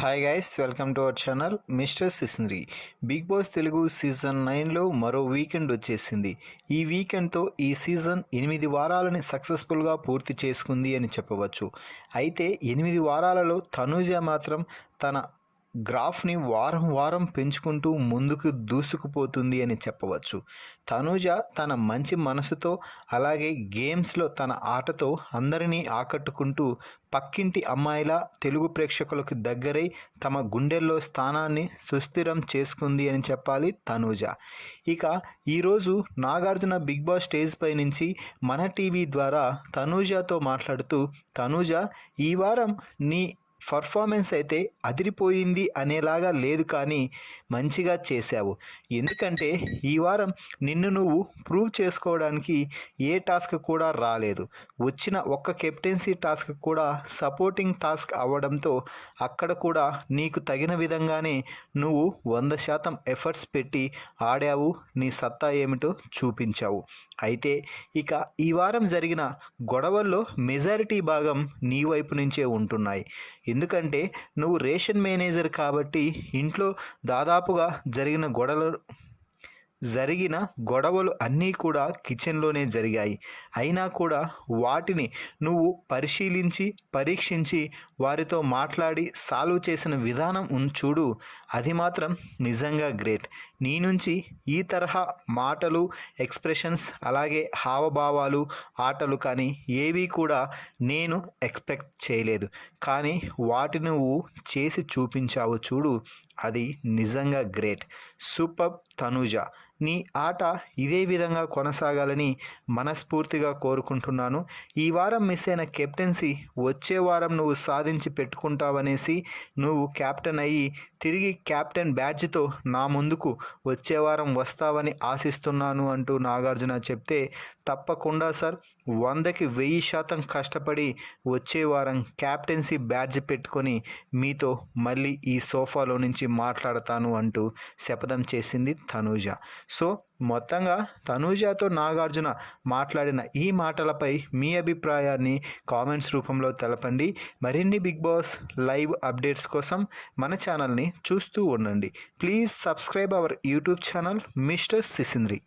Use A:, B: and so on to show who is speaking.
A: Hi guys, welcome to our channel mister Sisindri. Bigg Boss Telugu season 9లో మరో weekend వచ్చేసింది. ఈ వీకెండ్తో ఈ సీజన్ 8 వారాలని సక్సెస్ఫుల్గా పూర్తి చేసుకుంది అని చెప్పవచ్చు. అయితే 8 వారాలలో తనూజ మాత్రం తన గ్రాఫ్ని వారం వారం పెంచుకుంటూ ముందుకు దూసుకుపోతుంది అని చెప్పవచ్చు. తనూజ తన మంచి మనసుతో అలాగే గేమ్స్లో తన ఆటతో అందరినీ ఆకట్టుకుంటూ పక్కింటి అమ్మాయిలా తెలుగు ప్రేక్షకులకు దగ్గరై తమ గుండెల్లో స్థానాన్ని సుస్థిరం చేసుకుంది అని చెప్పాలి తనూజ. ఇక ఈరోజు నాగార్జున బిగ్ బాస్ స్టేజ్ పై నుంచి మన టీవీ ద్వారా తనూజతో మాట్లాడుతూ, తనూజ ఈ వారం నీ పర్ఫార్మెన్స్ అయితే అదిరిపోయింది అనేలాగా లేదు, కానీ మంచిగా చేశావు. ఎందుకంటే ఈ వారం నిన్ను నువ్వు ప్రూవ్ చేసుకోవడానికి ఏ టాస్క్ కూడా రాలేదు. వచ్చిన ఒక్క కెప్టెన్సీ టాస్క్ కూడా సపోర్టింగ్ టాస్క్ అవ్వడంతో అక్కడ కూడా నీకు తగిన విధంగానే నువ్వు 100% ఎఫర్ట్స్ పెట్టి ఆడావు, నీ సత్తా ఏమిటో చూపించావు. అయితే ఇక ఈ వారం జరిగిన గొడవల్లో మెజారిటీ భాగం నీ వైపు నుంచే ఉంటున్నాయి. ఎందుకంటే నువ్వు రేషన్ మేనేజర్ కాబట్టి ఇంట్లో దాదాపుగా జరిగిన గొడవలు అన్నీ కూడా కిచెన్లోనే జరిగాయి. అయినా కూడా వాటిని నువ్వు పరిశీలించి పరీక్షించి వారితో మాట్లాడి సాల్వ్ చేసిన విధానం చూడు, అది మాత్రం నిజంగా గ్రేట్. నీ నుంచి ఈ తరహా మాటలు, ఎక్స్ప్రెషన్స్, అలాగే హావభావాలు, ఆటలు కానీ ఏవి కూడా నేను ఎక్స్పెక్ట్ చేయలేదు. కానీ వాటిని నువ్వు చేసి చూపించావు చూడు, అది నిజంగా గ్రేట్. సూపర్ తనూజ. నీ ఆట ఇదే విధంగా కొనసాగాలని మనస్ఫూర్తిగా కోరుకుంటున్నాను. ఈ వారం మిస్ అయిన కెప్టెన్సీ వచ్చే వారం నువ్వు సాధించి పెట్టుకుంటావనేసి నువ్వు కెప్టెన్ అయ్యి తిరిగి కెప్టెన్ బ్యాడ్జ్తో నా ముందుకు వచ్చే వారం వస్తావని ఆశిస్తున్నాను అంటూ నాగార్జున చెప్తే, తప్పకుండా సార్, 100కి 1000% కష్టపడి వచ్చే వారం కెప్టెన్సీ బ్యాడ్జ్ పెట్టుకొని మీతో మళ్ళీ ఈ సోఫాలో నుంచి మాట్లాడతాను అంటూ శపథం చేసింది తనూజ. సో మొత్తంగా తనూజతో నాగార్జున మాట్లాడిన ఈ మాటలపై మీ అభిప్రాయాన్ని కామెంట్స్ రూపంలో తెలపండి. మరిన్ని బిగ్ బాస్ లైవ్ అప్డేట్స్ కోసం మన ఛానల్ని చూస్తూ ఉండండి. Please subscribe our YouTube channel mister సిసింద్రి.